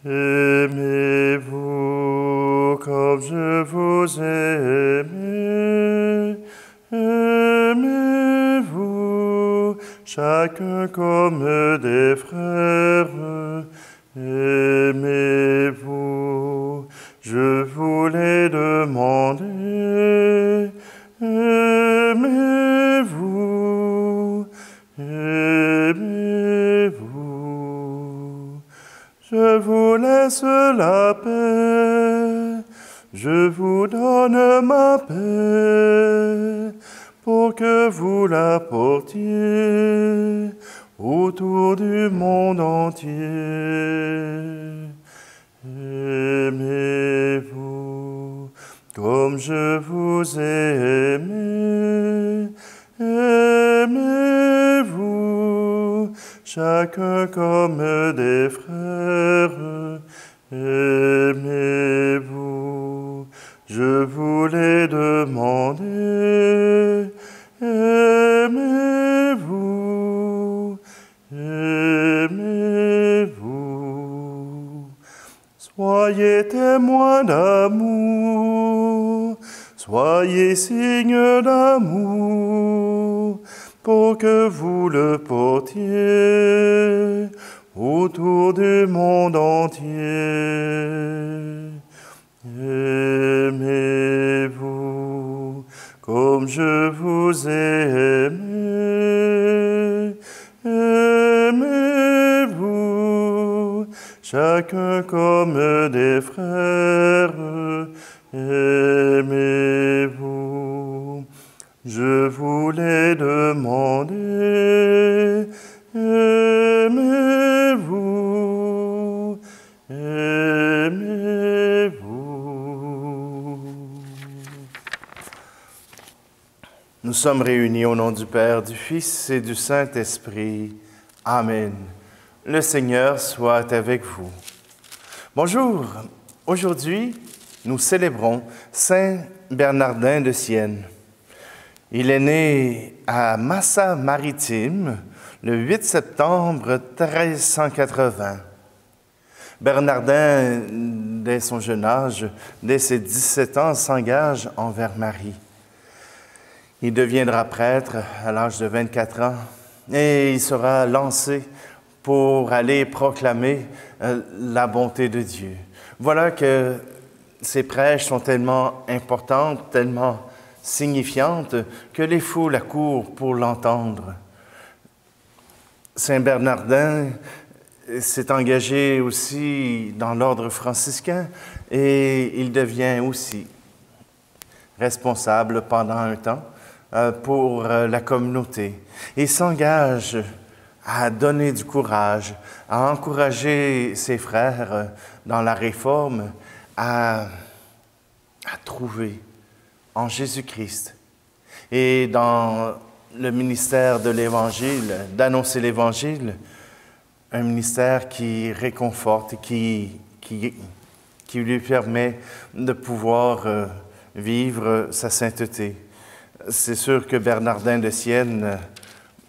Aimez-vous comme je vous ai aimé. Aimez-vous chacun comme des frères. Aimez-vous, je vous l'ai demandé. Aimez-vous, aimez-vous. Je vous laisse la paix, je vous donne ma paix, pour que vous la portiez autour du monde entier. Aimez-vous comme je vous ai aimé. Aimez-vous chacun comme des frères. Aimez-vous, je vous l'ai demandé. Aimez-vous, aimez-vous. Soyez témoins d'amour, soyez signes d'amour, pour que vous le portiez autour du monde entier. Aimez-vous comme je vous ai aimé. Aimez-vous chacun comme des frères. Aimez-vous, je vous l'ai demandé. Aimez-vous, aimez-vous. Nous sommes réunis au nom du Père, du Fils et du Saint-Esprit. Amen. Le Seigneur soit avec vous. Bonjour. Aujourd'hui, nous célébrons Saint Bernardin de Sienne. Il est né à Massa-Maritime le 8 septembre 1380. Bernardin, dès son jeune âge, dès ses 17 ans, s'engage envers Marie. Il deviendra prêtre à l'âge de 24 ans et il sera lancé pour aller proclamer la bonté de Dieu. Voilà que ces prêches sont tellement importantes, tellement signifiantes, que les foules accourent pour l'entendre. Saint Bernardin s'est engagé aussi dans l'ordre franciscain et il devient aussi responsable pendant un temps pour la communauté. Il s'engage à donner du courage, à encourager ses frères dans la réforme, à trouver en Jésus-Christ. Et dans le ministère de l'Évangile, d'annoncer l'Évangile, un ministère qui réconforte, qui lui permet de pouvoir vivre sa sainteté. C'est sûr que Bernardin de Sienne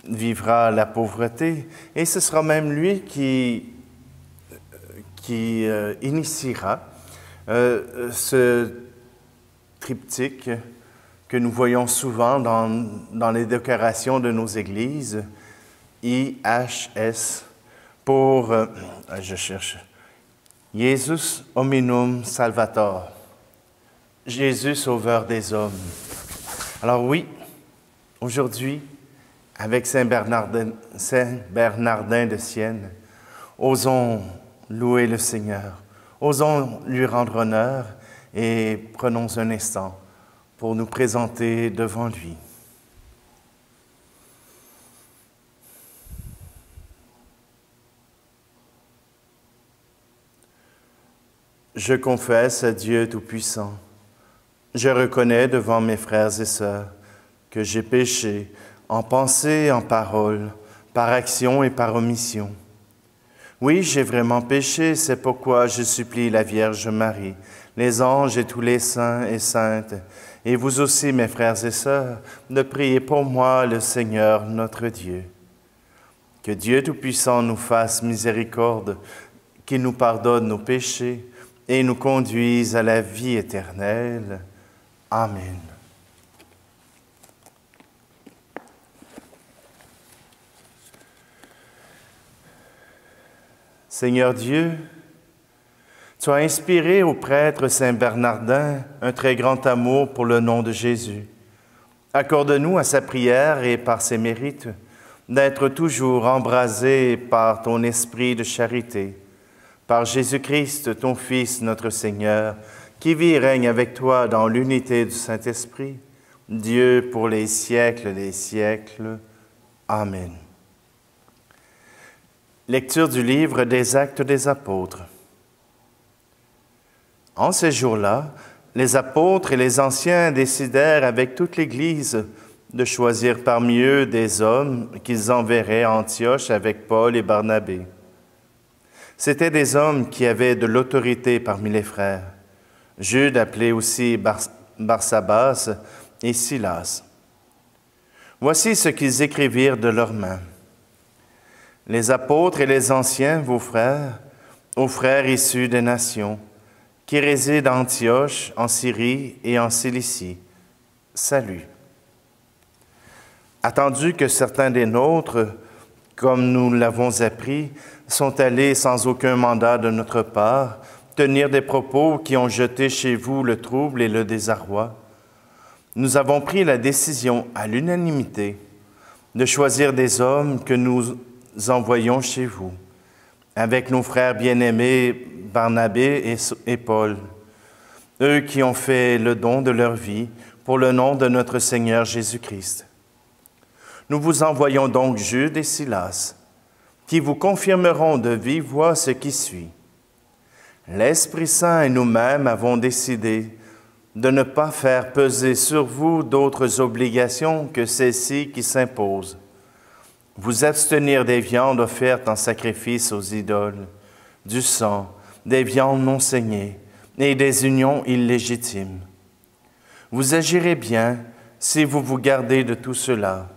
vivra la pauvreté, et ce sera même lui qui initiera ce triptyque que nous voyons souvent dans les décorations de nos églises, IHS, pour, je cherche, Jesus Hominum Salvator, Jésus sauveur des hommes. Alors oui, aujourd'hui, avec Saint Bernardin de Sienne, osons louer le Seigneur, osons lui rendre honneur et prenons un instant pour nous présenter devant lui. Je confesse à Dieu Tout-Puissant, je reconnais devant mes frères et sœurs que j'ai péché en pensée et en parole, par action et par omission. Oui, j'ai vraiment péché, c'est pourquoi je supplie la Vierge Marie, les anges et tous les saints et saintes, et vous aussi, mes frères et sœurs, de prier pour moi le Seigneur notre Dieu. Que Dieu Tout-Puissant nous fasse miséricorde, qui nous pardonne nos péchés et nous conduise à la vie éternelle. Amen. Seigneur Dieu, tu as inspiré au prêtre Saint Bernardin un très grand amour pour le nom de Jésus. Accorde-nous à sa prière et par ses mérites d'être toujours embrasés par ton esprit de charité. Par Jésus-Christ, ton Fils, notre Seigneur, qui vit et règne avec toi dans l'unité du Saint-Esprit, Dieu pour les siècles des siècles. Amen. Lecture du livre des Actes des Apôtres. En ces jours-là, les apôtres et les anciens décidèrent avec toute l'Église de choisir parmi eux des hommes qu'ils enverraient à Antioche avec Paul et Barnabé. C'étaient des hommes qui avaient de l'autorité parmi les frères. Jude, appelé aussi Barsabas, et Silas. Voici ce qu'ils écrivirent de leurs mains. Les apôtres et les anciens, vos frères, aux frères issus des nations, qui résident à Antioche, en Syrie et en Cilicie, salut. Attendu que certains des nôtres, comme nous l'avons appris, sont allés sans aucun mandat de notre part, tenir des propos qui ont jeté chez vous le trouble et le désarroi, nous avons pris la décision à l'unanimité de choisir des hommes que nous envoyons chez vous, avec nos frères bien-aimés Barnabé et Paul, eux qui ont fait le don de leur vie pour le nom de notre Seigneur Jésus-Christ. Nous vous envoyons donc Jude et Silas, qui vous confirmeront de vive voix ce qui suit. L'Esprit Saint et nous-mêmes avons décidé de ne pas faire peser sur vous d'autres obligations que celles-ci qui s'imposent. Vous abstenir des viandes offertes en sacrifice aux idoles, du sang, des viandes non saignées et des unions illégitimes. Vous agirez bien si vous vous gardez de tout cela.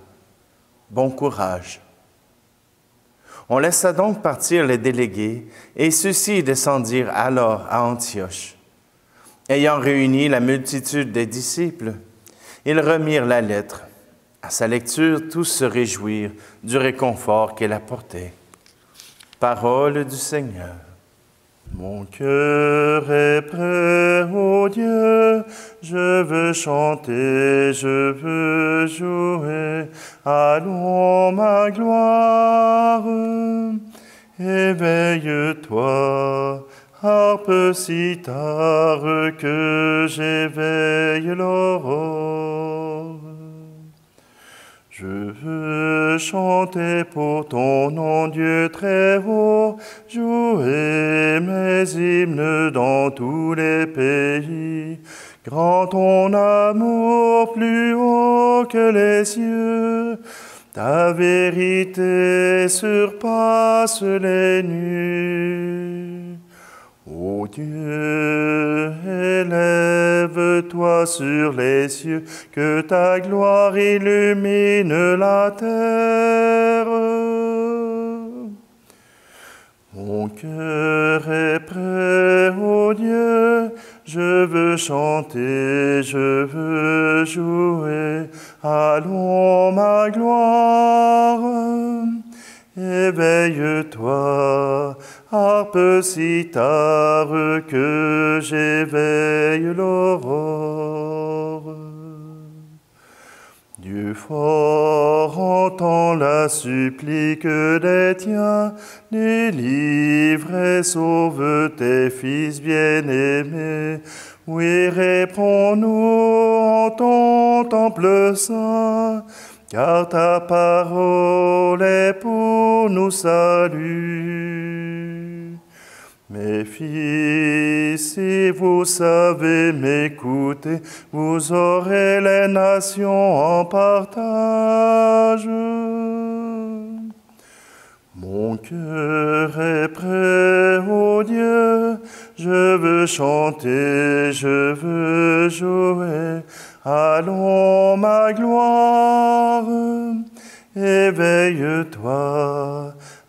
Bon courage. On laissa donc partir les délégués, et ceux-ci descendirent alors à Antioche. Ayant réuni la multitude des disciples, ils remirent la lettre. À sa lecture, tous se réjouirent du réconfort qu'elle apportait. Parole du Seigneur. Mon cœur est prêt, ô Dieu, je veux chanter, je veux jouer, allons ma gloire. Éveille-toi, harpe cithare, que j'éveille l'aurore. Je veux chanter pour ton nom, Dieu très haut, jouer mes hymnes dans tous les pays. Grand ton amour, plus haut que les cieux, ta vérité surpasse les nues. Ô Dieu, élève-toi sur les cieux, que ta gloire illumine la terre. Mon cœur est prêt, ô Dieu, je veux chanter, je veux jouer, allons ma gloire. Éveille-toi, harpe cithare, que j'éveille l'aurore. Dieu fort, entends la supplique des tiens, délivre et sauve tes fils bien-aimés. Oui, réponds-nous en ton temple saint, car ta parole est pour nous salut. Mes fils, si vous savez m'écouter, vous aurez les nations en partage. Mon cœur est prêt, ô Dieu, je veux chanter, je veux jouer, allons ma gloire. Éveille-toi,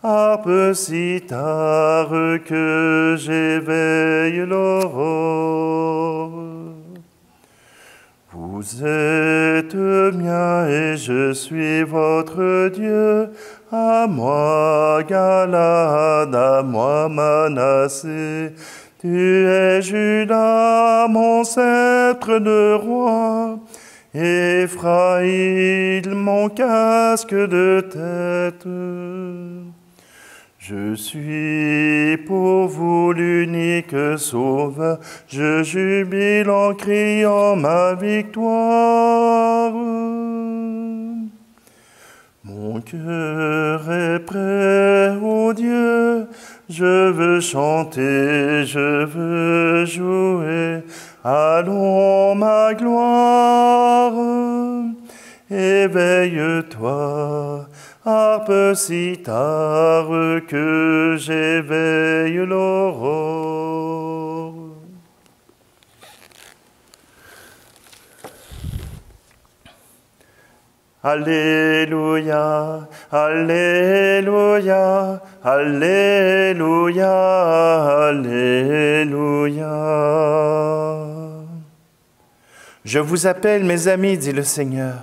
harpe si tard que j'éveille l'aurore. Vous êtes mien et je suis votre Dieu, à moi Galade, à moi Manassé. Tu es Judas, mon sceptre de roi, Éphraïm, mon casque de tête. Je suis pour vous l'unique sauveur, je jubile en criant ma victoire. Mon cœur est prêt, ô Dieu, je veux chanter, je veux jouer, allons ma gloire. Éveille-toi, harpe si tard que j'éveille l'aurore. Alléluia, Alléluia, Alléluia, Alléluia. Je vous appelle mes amis, dit le Seigneur,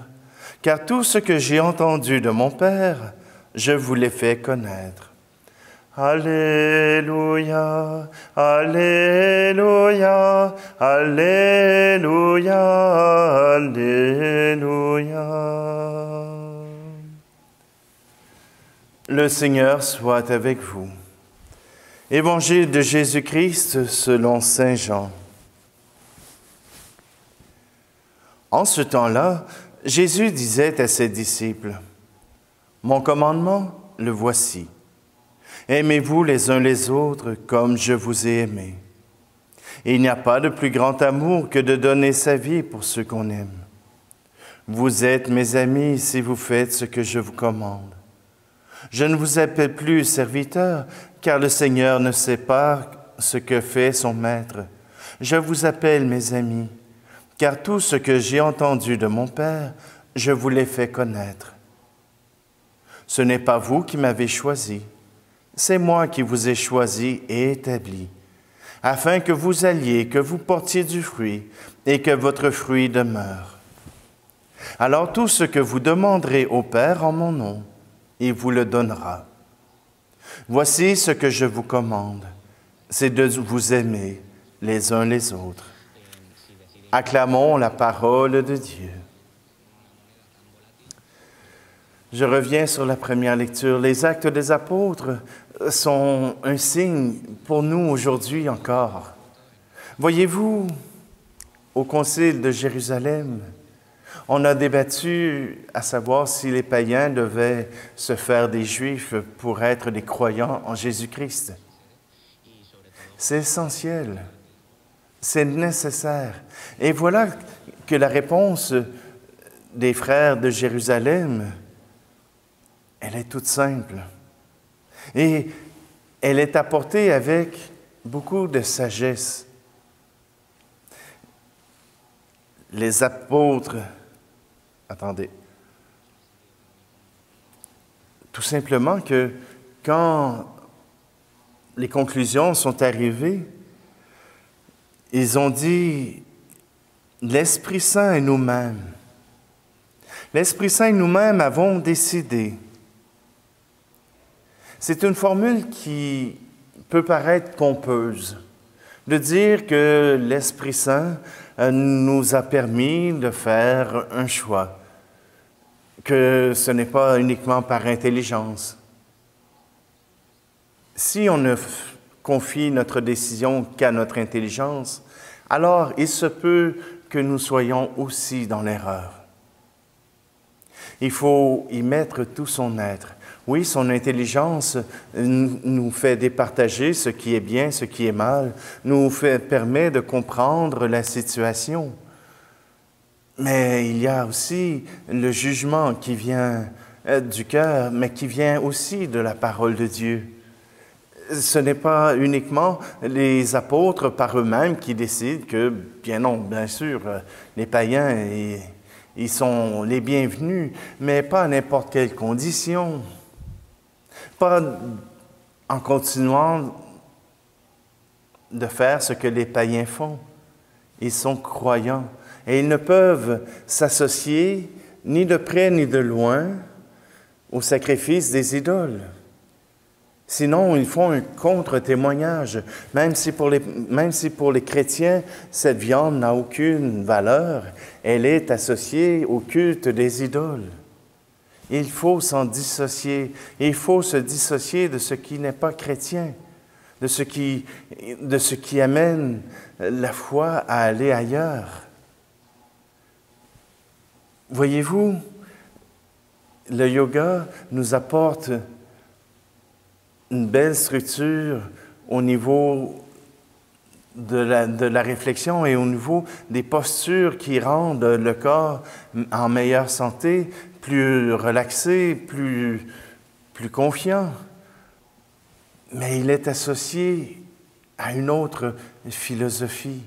car tout ce que j'ai entendu de mon Père, je vous l'ai fait connaître. Alléluia, Alléluia, Alléluia, Alléluia. Le Seigneur soit avec vous. Évangile de Jésus-Christ selon saint Jean. En ce temps-là, Jésus disait à ses disciples, « Mon commandement, le voici. Aimez-vous les uns les autres comme je vous ai aimés. Et il n'y a pas de plus grand amour que de donner sa vie pour ceux qu'on aime. Vous êtes mes amis si vous faites ce que je vous commande. Je ne vous appelle plus serviteur, car le Seigneur ne sait pas ce que fait son maître. Je vous appelle mes amis, car tout ce que j'ai entendu de mon Père, je vous l'ai fait connaître. Ce n'est pas vous qui m'avez choisi, c'est moi qui vous ai choisi et établi, afin que vous alliez, que vous portiez du fruit et que votre fruit demeure. Alors tout ce que vous demanderez au Père en mon nom, il vous le donnera. Voici ce que je vous commande, c'est de vous aimer les uns les autres. Acclamons la parole de Dieu. Je reviens sur la première lecture. Les Actes des Apôtres sont un signe pour nous aujourd'hui encore. Voyez-vous, au Concile de Jérusalem, on a débattu à savoir si les païens devaient se faire des Juifs pour être des croyants en Jésus-Christ. C'est essentiel, c'est nécessaire. Et voilà que la réponse des frères de Jérusalem, elle est toute simple. Et elle est apportée avec beaucoup de sagesse. Les apôtres, tout simplement que quand les conclusions sont arrivées, ils ont dit « L'Esprit Saint et nous-mêmes. L'Esprit Saint et nous-mêmes avons décidé. » C'est une formule qui peut paraître pompeuse, de dire que l'Esprit Saint nous a permis de faire un choix, que ce n'est pas uniquement par intelligence. Si on ne confie notre décision qu'à notre intelligence, alors il se peut que nous soyons aussi dans l'erreur. Il faut y mettre tout son être. Oui, son intelligence nous fait départager ce qui est bien, ce qui est mal, permet de comprendre la situation. Mais il y a aussi le jugement qui vient du cœur, mais qui vient aussi de la parole de Dieu. Ce n'est pas uniquement les apôtres par eux-mêmes qui décident que, bien non, bien sûr, les païens, ils sont les bienvenus, mais pas à n'importe quelle condition. Pas en continuant de faire ce que les païens font. Ils sont croyants et ils ne peuvent s'associer ni de près ni de loin au sacrifice des idoles. Sinon, ils font un contre-témoignage. Même si pour les chrétiens, cette viande n'a aucune valeur, elle est associée au culte des idoles. Il faut s'en dissocier. Il faut se dissocier de ce qui n'est pas chrétien, de ce qui amène la foi à aller ailleurs. Voyez-vous, le yoga nous apporte une belle structure au niveau de la réflexion et au niveau des postures qui rendent le corps en meilleure santé, plus relaxé, plus confiant. Mais il est associé à une autre philosophie.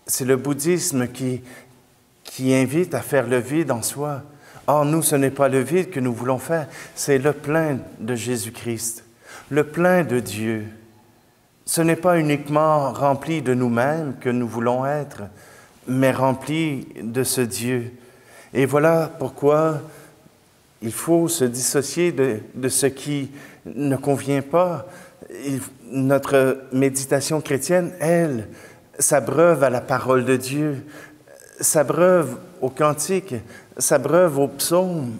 C'est le bouddhisme qui invite à faire le vide en soi. Or, nous, ce n'est pas le vide que nous voulons faire, c'est le plein de Jésus-Christ, le plein de Dieu. Ce n'est pas uniquement rempli de nous-mêmes que nous voulons être, mais rempli de ce Dieu. Et voilà pourquoi il faut se dissocier de ce qui ne convient pas. Notre méditation chrétienne, elle, s'abreuve à la parole de Dieu, s'abreuve au cantique, s'abreuve aux psaumes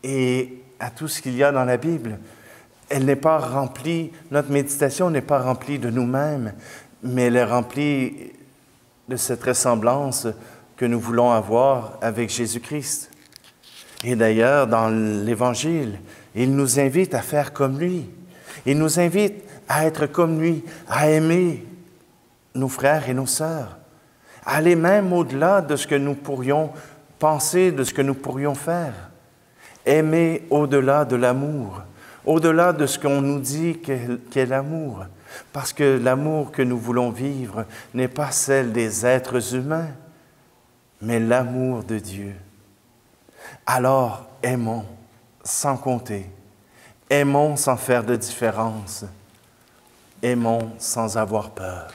et à tout ce qu'il y a dans la Bible. Elle n'est pas remplie, notre méditation n'est pas remplie de nous-mêmes, mais elle est remplie de cette ressemblance que nous voulons avoir avec Jésus-Christ. Et d'ailleurs, dans l'Évangile, il nous invite à faire comme lui. Il nous invite à être comme lui, à aimer nos frères et nos sœurs, à aller même au-delà de ce que nous pourrions penser, de ce que nous pourrions faire. Aimer au-delà de l'amour, au-delà de ce qu'on nous dit qu'est l'amour. Parce que l'amour que nous voulons vivre n'est pas celle des êtres humains, mais l'amour de Dieu. Alors, aimons sans compter. Aimons sans faire de différence. Aimons sans avoir peur.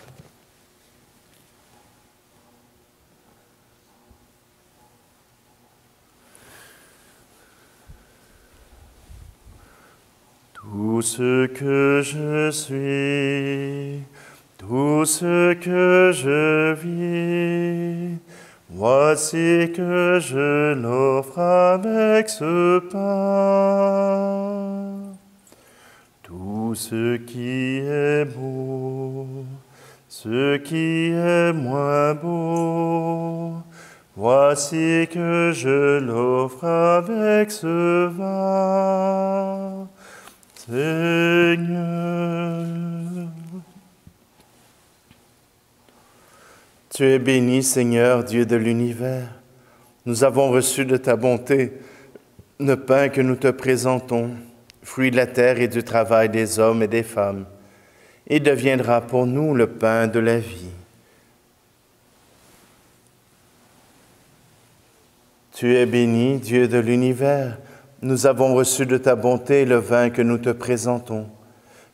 Tout ce que je suis, tout ce que je vis, voici que je l'offre avec ce pain. Tout ce qui est beau, ce qui est moins beau, voici que je l'offre avec ce vin. Seigneur, tu es béni, Seigneur, Dieu de l'univers. Nous avons reçu de ta bonté le pain que nous te présentons, fruit de la terre et du travail des hommes et des femmes, et deviendra pour nous le pain de la vie. Tu es béni, Dieu de l'univers. Nous avons reçu de ta bonté le vin que nous te présentons,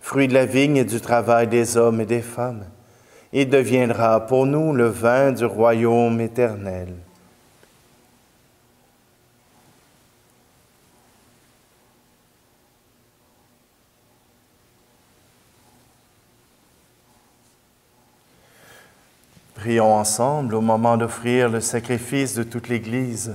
fruit de la vigne et du travail des hommes et des femmes, et deviendra pour nous le vin du royaume éternel. Prions ensemble au moment d'offrir le sacrifice de toute l'Église.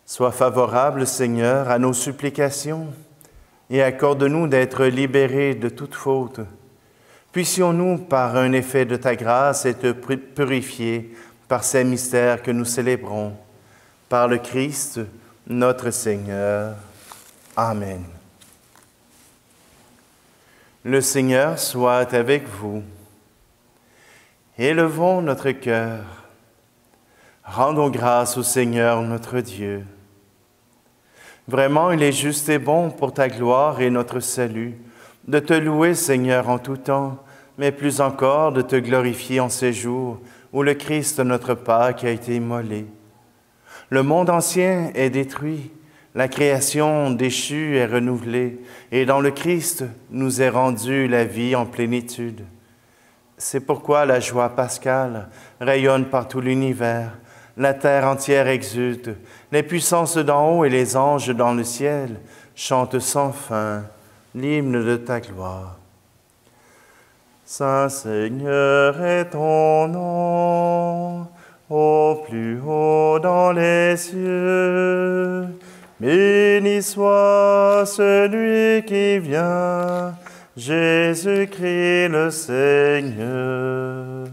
Sois favorable, Seigneur, à nos supplications et accorde-nous d'être libérés de toute faute. Puissions-nous, par un effet de ta grâce, être purifiés par ces mystères que nous célébrons. Par le Christ, notre Seigneur. Amen. Le Seigneur soit avec vous. Élevons notre cœur. Rendons grâce au Seigneur notre Dieu. Vraiment, il est juste et bon pour ta gloire et notre salut, de te louer, Seigneur, en tout temps, mais plus encore de te glorifier en ces jours où le Christ, notre Pâque, a été immolé. Le monde ancien est détruit, la création déchue est renouvelée, et dans le Christ nous est rendue la vie en plénitude. C'est pourquoi la joie pascale rayonne par tout l'univers, la terre entière exulte, les puissances d'en haut et les anges dans le ciel chantent sans fin l'hymne de ta gloire. Saint Seigneur est ton nom, au plus haut dans les cieux. Béni soit celui qui vient, Jésus-Christ le Seigneur.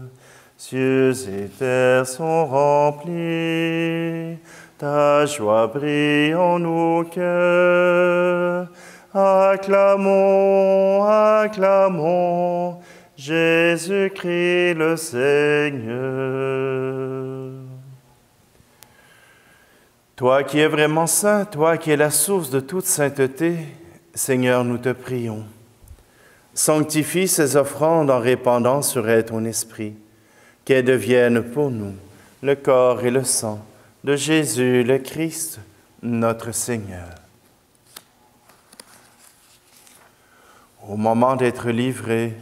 Cieux et terre sont remplis, ta joie brille en nos cœurs. Acclamons, acclamons, Jésus-Christ le Seigneur. Toi qui es vraiment saint, toi qui es la source de toute sainteté, Seigneur, nous te prions. Sanctifie ces offrandes en répandant sur elles ton esprit, qu'elles deviennent pour nous le corps et le sang de Jésus le Christ, notre Seigneur. Au moment d'être livré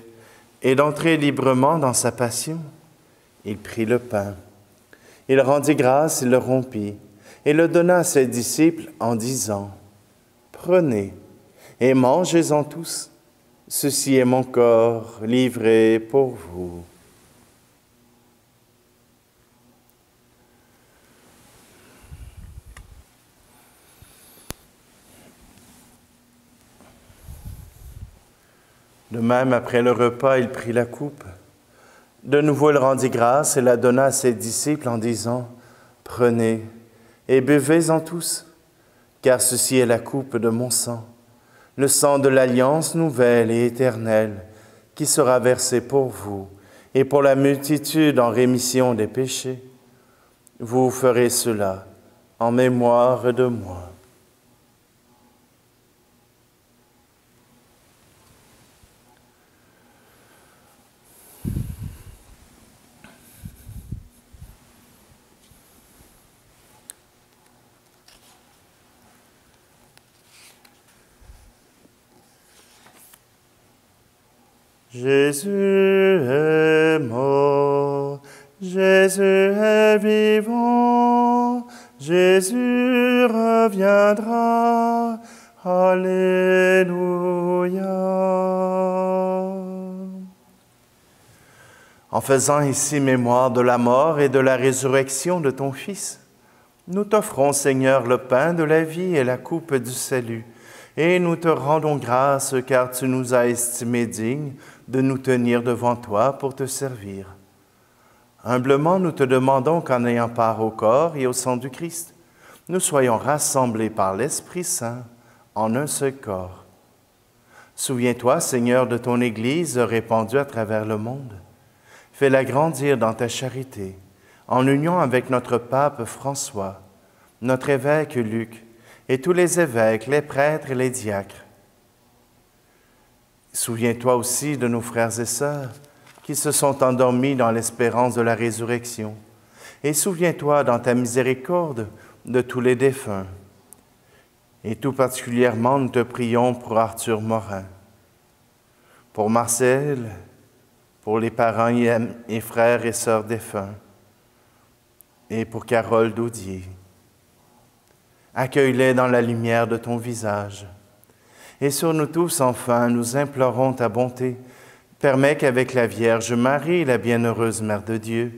et d'entrer librement dans sa passion, il prit le pain. Il rendit grâce, il le rompit et le donna à ses disciples en disant : « Prenez et mangez-en tous, ceci est mon corps livré pour vous. » De même, après le repas, il prit la coupe. De nouveau, il rendit grâce et la donna à ses disciples en disant : « Prenez et buvez-en tous, car ceci est la coupe de mon sang, le sang de l'alliance nouvelle et éternelle, qui sera versé pour vous et pour la multitude en rémission des péchés. Vous ferez cela en mémoire de moi. » Jésus est mort, Jésus est vivant, Jésus reviendra, Alléluia. En faisant ici mémoire de la mort et de la résurrection de ton Fils, nous t'offrons, Seigneur, le pain de la vie et la coupe du salut, et nous te rendons grâce car tu nous as estimés dignes de nous tenir devant toi pour te servir. Humblement, nous te demandons qu'en ayant part au corps et au sang du Christ, nous soyons rassemblés par l'Esprit Saint en un seul corps. Souviens-toi, Seigneur, de ton Église répandue à travers le monde. Fais-la grandir dans ta charité, en union avec notre pape François, notre évêque Luc, et tous les évêques, les prêtres et les diacres. Souviens-toi aussi de nos frères et sœurs qui se sont endormis dans l'espérance de la résurrection. Et souviens-toi dans ta miséricorde de tous les défunts. Et tout particulièrement, nous te prions pour Arthur Morin, pour Marcel, pour les parents et frères et sœurs défunts, et pour Carole Daudier. Accueille-les dans la lumière de ton visage. Et sur nous tous, enfin, nous implorons ta bonté. Permets qu'avec la Vierge Marie, la bienheureuse Mère de Dieu,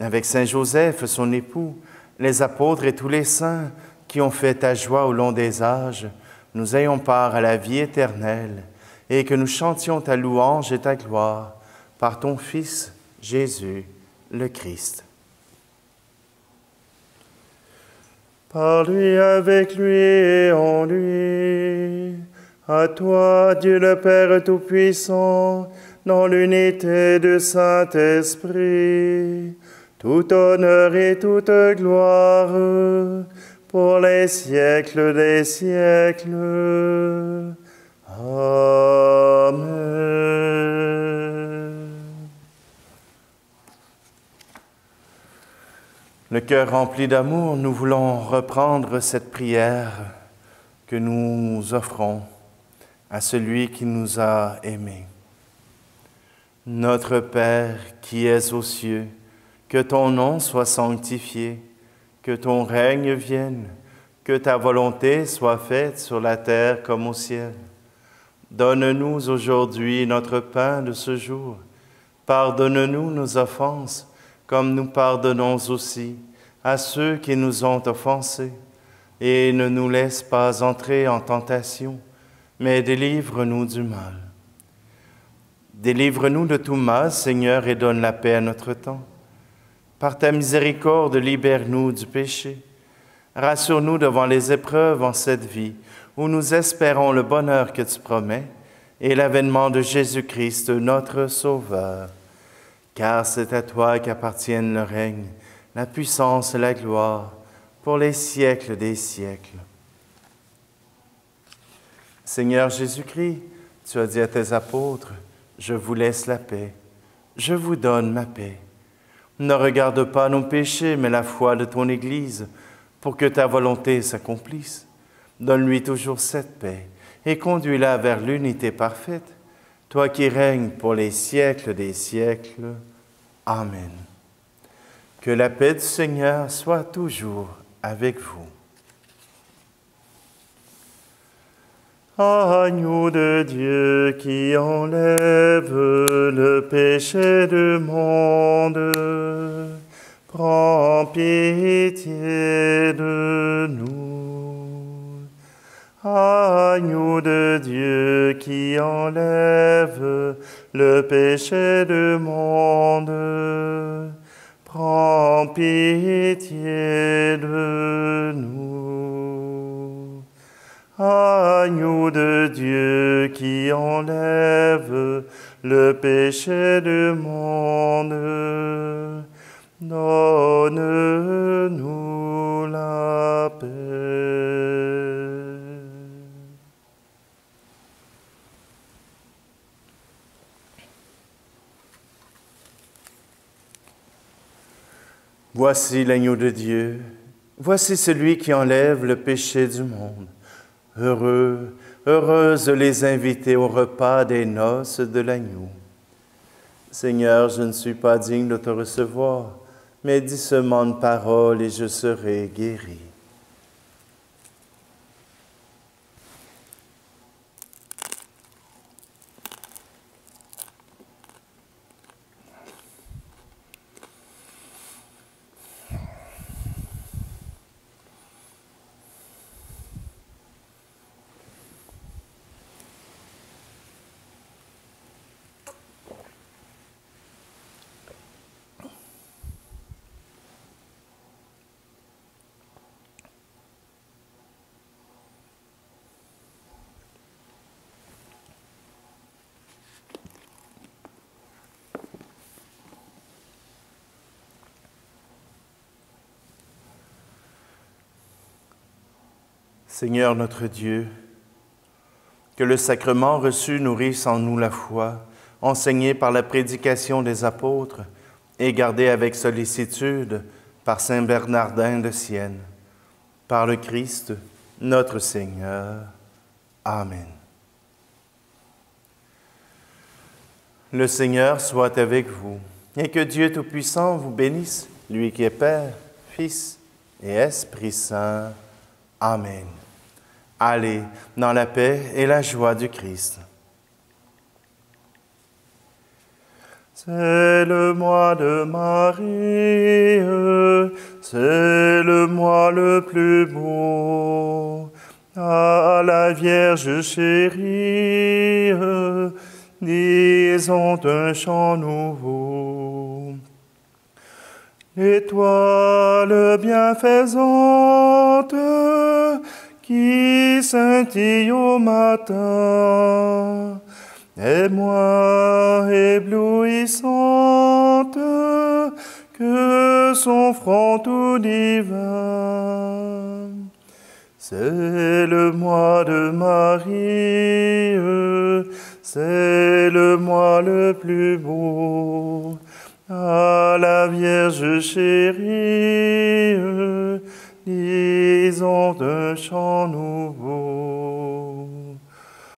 avec Saint Joseph, son époux, les apôtres et tous les saints qui ont fait ta joie au long des âges, nous ayons part à la vie éternelle et que nous chantions ta louange et ta gloire par ton Fils, Jésus, le Christ. Par lui, avec lui et en lui, à toi, Dieu le Père Tout-Puissant, dans l'unité du Saint-Esprit, tout honneur et toute gloire, pour les siècles des siècles. Amen. Le cœur rempli d'amour, nous voulons reprendre cette prière que nous offrons à celui qui nous a aimés. Notre Père qui es aux cieux, que ton nom soit sanctifié, que ton règne vienne, que ta volonté soit faite sur la terre comme au ciel. Donne-nous aujourd'hui notre pain de ce jour. Pardonne-nous nos offenses, comme nous pardonnons aussi à ceux qui nous ont offensés. Et ne nous laisse pas entrer en tentation, mais délivre-nous du mal. Délivre-nous de tout mal, Seigneur, et donne la paix à notre temps. Par ta miséricorde, libère-nous du péché. Rassure-nous devant les épreuves en cette vie, où nous espérons le bonheur que tu promets et l'avènement de Jésus-Christ, notre Sauveur. Car c'est à toi qu'appartiennent le règne, la puissance et la gloire, pour les siècles des siècles. Seigneur Jésus-Christ, tu as dit à tes apôtres, « Je vous laisse la paix, je vous donne ma paix. Ne regarde pas nos péchés, mais la foi de ton Église, pour que ta volonté s'accomplisse. Donne-lui toujours cette paix et conduis-la vers l'unité parfaite, toi qui règnes pour les siècles des siècles. Amen. Que la paix du Seigneur soit toujours avec vous. Agneau de Dieu qui enlève le péché du monde, prends pitié de nous. Agneau de Dieu qui enlève le péché du monde, prends pitié de nous. Agneau de Dieu qui enlève le péché du monde, donne-nous la paix. Voici l'agneau de Dieu, voici celui qui enlève le péché du monde. Heureux, heureuses les invités au repas des noces de l'agneau. Seigneur, je ne suis pas digne de te recevoir, mais dis seulement une parole et je serai guéri. Seigneur notre Dieu, que le sacrement reçu nourrisse en nous la foi, enseignée par la prédication des apôtres et gardée avec sollicitude par saint Bernardin de Sienne. Par le Christ, notre Seigneur. Amen. Le Seigneur soit avec vous, et que Dieu Tout-Puissant vous bénisse, lui qui est Père, Fils et Esprit Saint. Amen. Allez dans la paix et la joie du Christ. C'est le mois de Marie, c'est le mois le plus beau. À la Vierge chérie, disons un chant nouveau. L'étoile bienfaisante qui scintille au matin, et moi éblouissante que son front tout divin. C'est le mois de Marie, c'est le mois le plus beau. À la Vierge chérie, disons un chant nouveau.